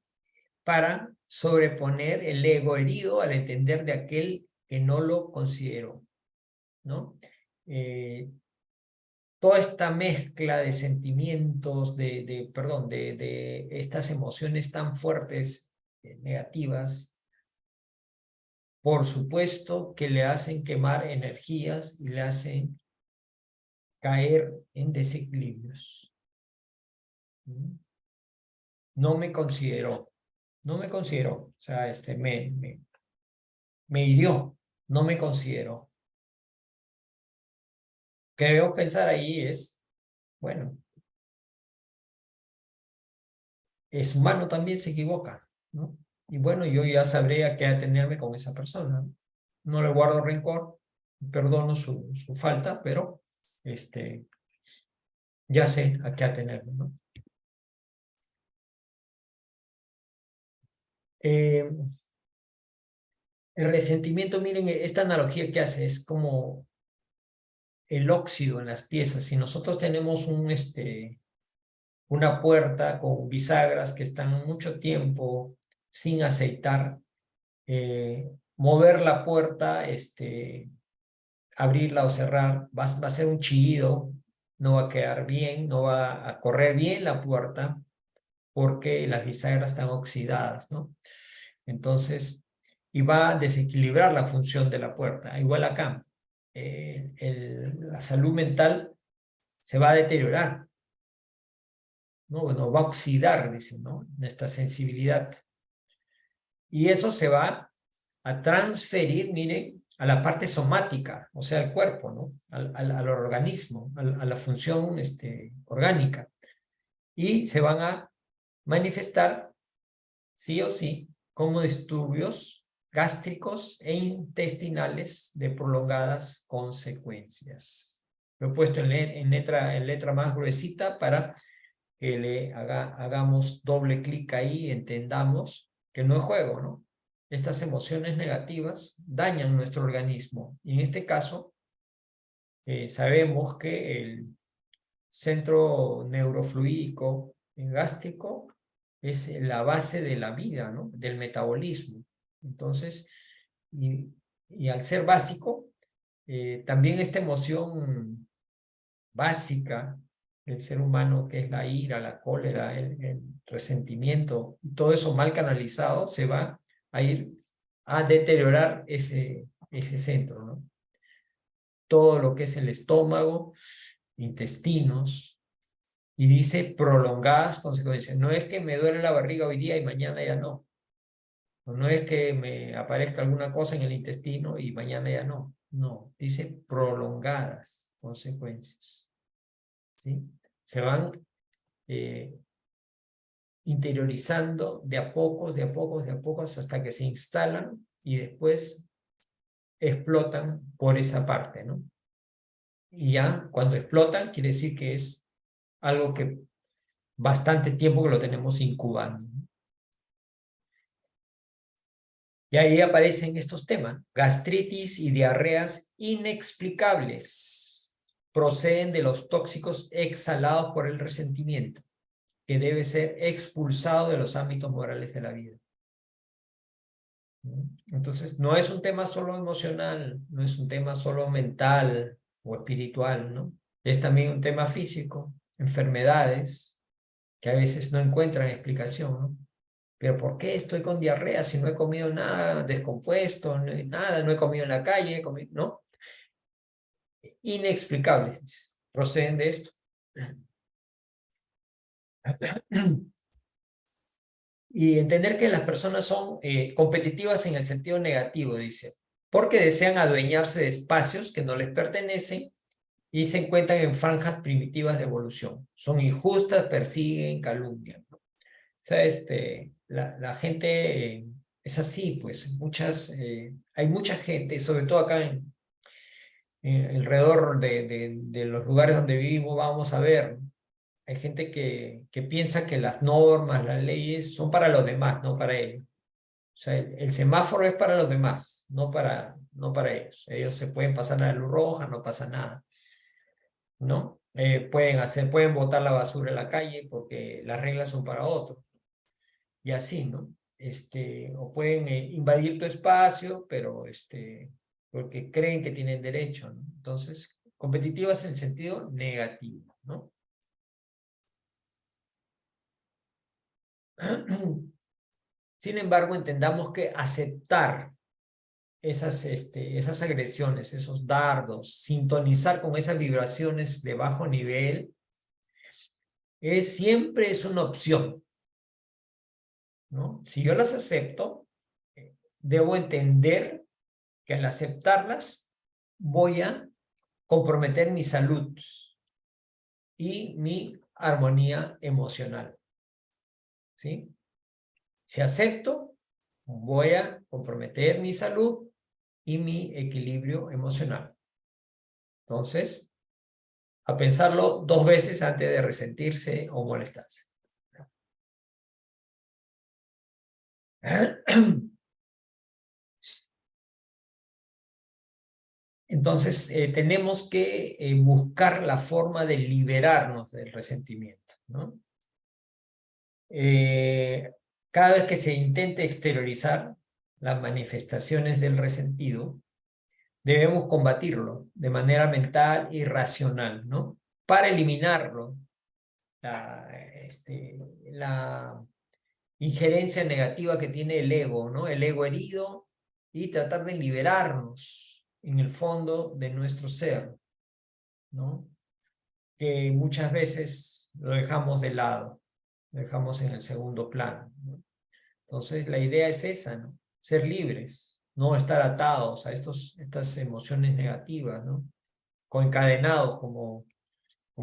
para sobreponer el ego herido al entender de aquel que no lo consideró, ¿no? Toda esta mezcla de sentimientos, de estas emociones tan fuertes, negativas, por supuesto que le hacen quemar energías y le hacen caer en desequilibrios. No me consideró, o sea, me hirió, no me consideró. Que debemos pensar ahí es, bueno, es humano, también se equivoca, ¿no? Y bueno, yo ya sabré a qué atenerme con esa persona. No le guardo rencor, perdono su falta, pero ya sé a qué atenerme, ¿no? El resentimiento, miren, esta analogía que hace es como el óxido en las piezas. Si nosotros tenemos una puerta con bisagras que están mucho tiempo sin aceitar, mover la puerta, abrirla o cerrar, va a ser un chillido, no va a quedar bien, no va a correr bien la puerta porque las bisagras están oxidadas, ¿no? Entonces, y va a desequilibrar la función de la puerta. Igual acá, la salud mental se va a deteriorar, ¿no? Bueno, va a oxidar, dicen, ¿no? Nuestra sensibilidad. Y eso se va a transferir, miren, a la parte somática, o sea, al cuerpo, ¿no? Al organismo, a la función orgánica. Y se van a manifestar, sí o sí, como disturbios gástricos e intestinales de prolongadas consecuencias. Lo he puesto en letra más gruesita para que hagamos doble clic ahí y entendamos que no es juego, ¿no? Estas emociones negativas dañan nuestro organismo. Y en este caso, sabemos que el centro neurofluídico gástrico es la base de la vida, ¿no? Del metabolismo. Entonces, y al ser básico, también esta emoción básica del ser humano, que es la ira, la cólera, el resentimiento, todo eso mal canalizado se va a ir a deteriorar ese centro, ¿no? Todo lo que es el estómago, intestinos, y dice prolongadas consecuencias. No es que me duele la barriga hoy día y mañana ya no. No es que me aparezca alguna cosa en el intestino y mañana ya no. No, dice prolongadas consecuencias. ¿Sí? Se van interiorizando de a pocos, de a pocos, de a pocos, hasta que se instalan y después explotan por esa parte, ¿no? Y ya cuando explotan, quiere decir que es algo que bastante tiempo que lo tenemos incubando. Y ahí aparecen estos temas: gastritis y diarreas inexplicables. Proceden de los tóxicos exhalados por el resentimiento, que debe ser expulsado de los ámbitos morales de la vida. Entonces, no es un tema solo emocional, no es un tema solo mental o espiritual, ¿no? Es también un tema físico, enfermedades que a veces no encuentran explicación, ¿no? Pero ¿por qué estoy con diarrea si no he comido nada descompuesto, nada, no he comido en la calle, ¿no? Inexplicables proceden de esto. Y entender que las personas son competitivas en el sentido negativo, dice, porque desean adueñarse de espacios que no les pertenecen y se encuentran en franjas primitivas de evolución. Son injustas, persiguen, calumnian, ¿no? O sea, la gente es así, pues hay mucha gente, sobre todo acá alrededor de los lugares donde vivimos, vamos a ver, hay gente que piensa que las normas, las leyes son para los demás, no para ellos. O sea, el semáforo es para los demás, no para ellos. Ellos se pueden pasar la luz roja, no pasa nada, ¿no? Pueden botar la basura en la calle porque las reglas son para otros. Y así, ¿no? O pueden invadir tu espacio, pero porque creen que tienen derecho, ¿no? Entonces, competitivas en sentido negativo, ¿no? Sin embargo, entendamos que aceptar esas agresiones, esos dardos, sintonizar con esas vibraciones de bajo nivel, siempre es una opción, ¿no? Si yo las acepto, debo entender que al aceptarlas voy a comprometer mi salud y mi armonía emocional, ¿sí? Si acepto, voy a comprometer mi salud y mi equilibrio emocional. Entonces, a pensarlo 2 veces antes de resentirse o molestarse. Entonces, tenemos que buscar la forma de liberarnos del resentimiento, ¿no? Cada vez que se intente exteriorizar las manifestaciones del resentido, debemos combatirlo de manera mental y racional, ¿no? Para eliminarlo, la injerencia negativa que tiene el ego, ¿no? El ego herido, y tratar de liberarnos en el fondo de nuestro ser, ¿no? Que muchas veces lo dejamos de lado, lo dejamos en el segundo plano, ¿no? Entonces la idea es esa, ¿no? Ser libres, no estar atados a estas emociones negativas, ¿no? Encadenados como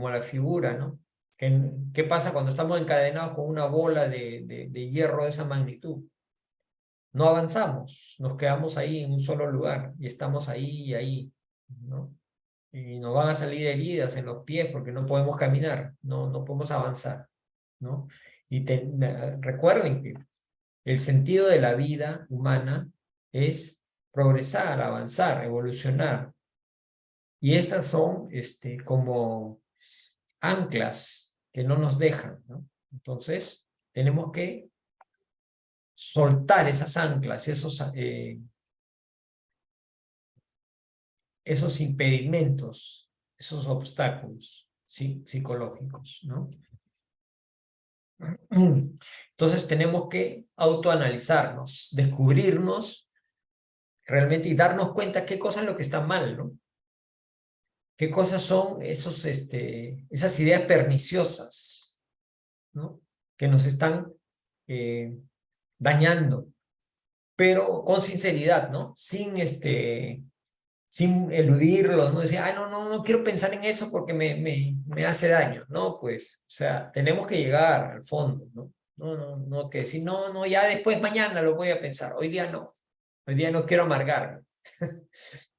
la figura, ¿no? ¿Qué pasa cuando estamos encadenados con una bola de hierro de esa magnitud? No avanzamos, nos quedamos ahí en un solo lugar y estamos ahí y ahí, ¿no? Y nos van a salir heridas en los pies porque no podemos caminar, no podemos avanzar, ¿no? Y recuerden que el sentido de la vida humana es progresar, avanzar, evolucionar. Y estas son como anclas que no nos dejan, ¿no? Entonces, tenemos que soltar esas anclas, esos impedimentos, esos obstáculos, ¿sí? Psicológicos, ¿no? Entonces tenemos que autoanalizarnos, descubrirnos realmente y darnos cuenta qué cosa es lo que está mal, ¿no? Qué cosas son esas ideas perniciosas, ¿no? Que nos están dañando, pero con sinceridad, ¿no? Sin eludirlos, no decir, ay, no quiero pensar en eso porque me hace daño. No, pues, o sea, tenemos que llegar al fondo, ¿no? No, que decir, no, ya después mañana lo voy a pensar, hoy día no quiero amargarme,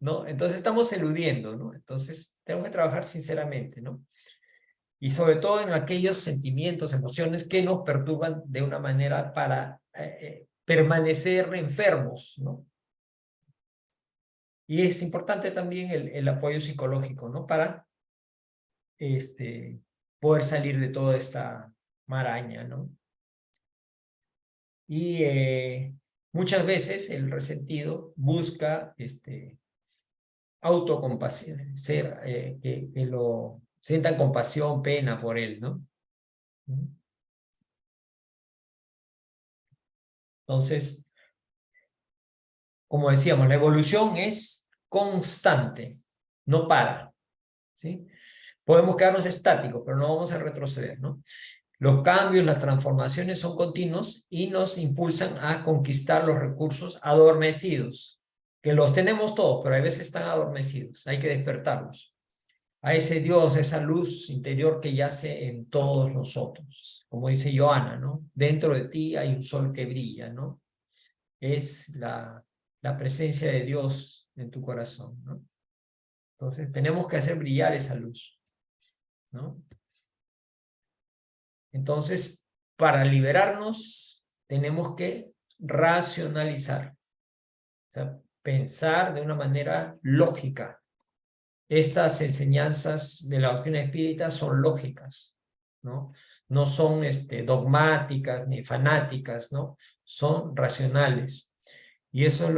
¿no? Entonces estamos eludiendo, ¿no? Entonces tenemos que trabajar sinceramente, ¿no? Y sobre todo en aquellos sentimientos, emociones que nos perturban de una manera para permanecer enfermos, ¿no? Y es importante también el apoyo psicológico, ¿no? Para poder salir de toda esta maraña, ¿no? Y muchas veces el resentido busca autocompasión, que lo sientan compasión, pena por él, ¿no? Entonces, como decíamos, la evolución es constante, no para, ¿sí? Podemos quedarnos estáticos, pero no vamos a retroceder, ¿no? Los cambios, las transformaciones son continuos y nos impulsan a conquistar los recursos adormecidos, que los tenemos todos, pero a veces están adormecidos, hay que despertarlos. A ese Dios, esa luz interior que yace en todos nosotros. Como dice Joana, ¿no? Dentro de ti hay un sol que brilla, ¿no? Es la presencia de Dios en tu corazón, ¿no? Entonces tenemos que hacer brillar esa luz, ¿no? Entonces, para liberarnos, tenemos que racionalizar, o sea, pensar de una manera lógica. Estas enseñanzas de la doctrina espírita son lógicas, ¿no? No son dogmáticas ni fanáticas, ¿no? Son racionales. Y eso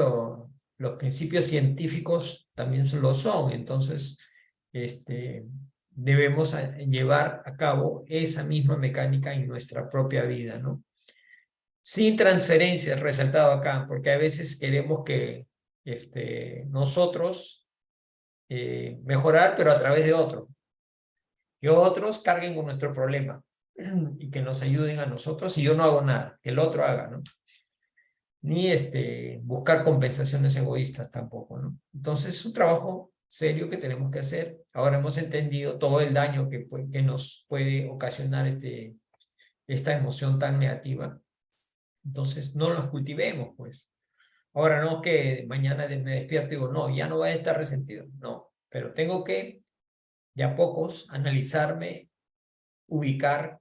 los principios científicos también lo son. Entonces, debemos llevar a cabo esa misma mecánica en nuestra propia vida, ¿no? Sin transferencias, resaltado acá, porque a veces queremos que nosotros mejorar, pero a través de otro. Que otros carguen con nuestro problema y que nos ayuden a nosotros y yo no hago nada, que el otro haga, ¿no? Ni buscar compensaciones egoístas tampoco, ¿no? Entonces es un trabajo serio que tenemos que hacer. Ahora hemos entendido todo el daño que nos puede ocasionar esta emoción tan negativa. Entonces no los cultivemos, pues. Ahora no es que mañana me despierto y digo, no, ya no voy a estar resentido. No, pero tengo que de a pocos analizarme, ubicar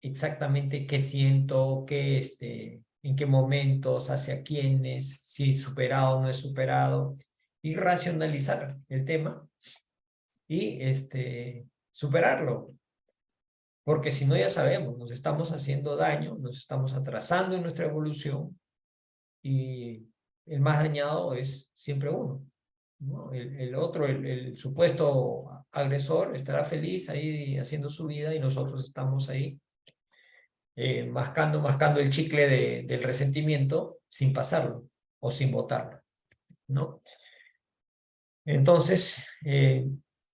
exactamente qué siento, en qué momentos, hacia quiénes, si superado o no es superado, y racionalizar el tema y superarlo. Porque si no, ya sabemos, nos estamos haciendo daño, nos estamos atrasando en nuestra evolución y el más dañado es siempre uno, ¿no? El otro, el supuesto agresor, estará feliz ahí haciendo su vida y nosotros estamos ahí mascando el chicle del resentimiento sin pasarlo o sin botarlo, ¿no? Entonces,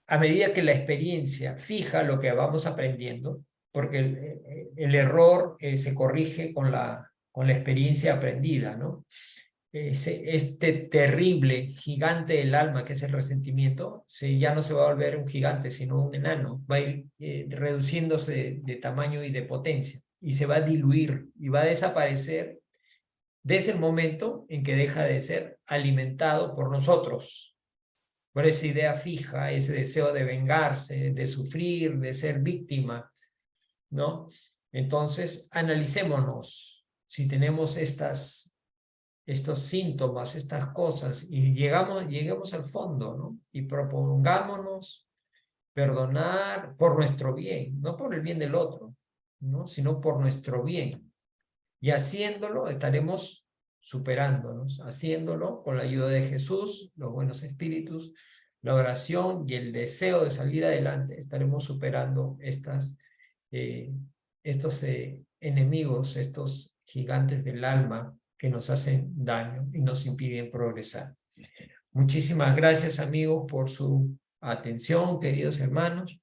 a medida que la experiencia fija lo que vamos aprendiendo, porque el error se corrige con la experiencia aprendida, ¿no? Este terrible gigante del alma que es el resentimiento, ya no se va a volver un gigante, sino un enano, va a ir reduciéndose de tamaño y de potencia, y se va a diluir y va a desaparecer desde el momento en que deja de ser alimentado por nosotros, por esa idea fija, ese deseo de vengarse, de sufrir, de ser víctima, ¿no? Entonces, analicémonos si tenemos estos síntomas, estas cosas, y lleguemos al fondo, ¿no? Y propongámonos perdonar por nuestro bien, no por el bien del otro, ¿no? Sino por nuestro bien. Y haciéndolo estaremos superándonos, haciéndolo con la ayuda de Jesús, los buenos espíritus, la oración y el deseo de salir adelante, estaremos superando estos enemigos, estos gigantes del alma que nos hacen daño y nos impiden progresar. Muchísimas gracias, amigos, por su atención, queridos hermanos.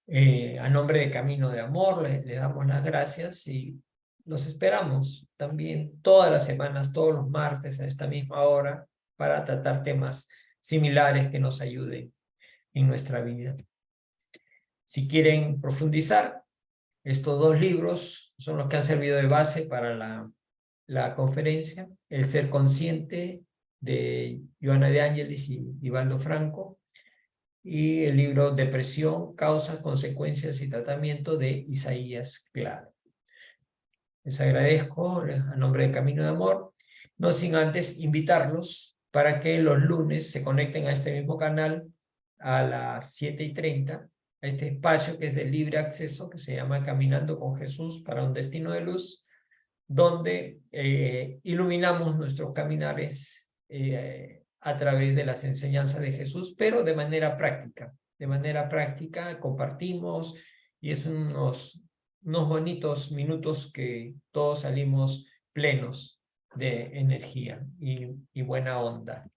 A nombre de Camino de Amor, les damos las gracias y los esperamos también todas las semanas, todos los martes a esta misma hora, para tratar temas similares que nos ayuden en nuestra vida. Si quieren profundizar, estos dos libros son los que han servido de base para la conferencia: El ser consciente, de Joana de Angelis y Ivaldo Franco, y el libro Depresión, causas, consecuencias y tratamiento, de Isaías Claro. Les agradezco a nombre de Camino de Amor, no sin antes invitarlos para que los lunes se conecten a este mismo canal a las 7:30, a este espacio que es de libre acceso, que se llama Caminando con Jesús para un Destino de Luz, donde iluminamos nuestros caminares a través de las enseñanzas de Jesús, pero de manera práctica. De manera práctica compartimos, y es unos bonitos minutos que todos salimos plenos de energía y buena onda.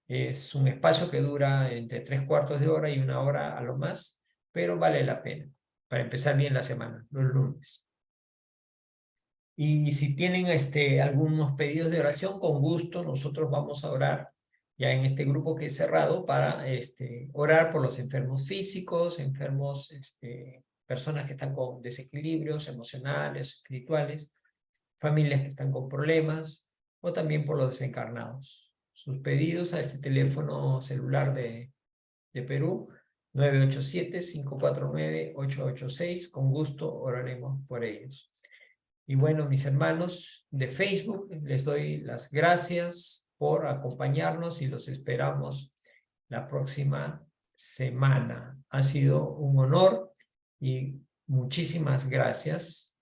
Es un espacio que dura entre 3/4 de hora y 1 hora a lo más, pero vale la pena para empezar bien la semana, los lunes. Y si tienen algunos pedidos de oración, con gusto nosotros vamos a orar ya en este grupo que es cerrado, para orar por los enfermos físicos, enfermos, personas que están con desequilibrios emocionales, espirituales, familias que están con problemas, o también por los desencarnados. Sus pedidos a este teléfono celular de Perú, 987-549-886, con gusto oraremos por ellos. Y bueno, mis hermanos de Facebook, les doy las gracias por acompañarnos y los esperamos la próxima semana. Ha sido un honor y muchísimas gracias.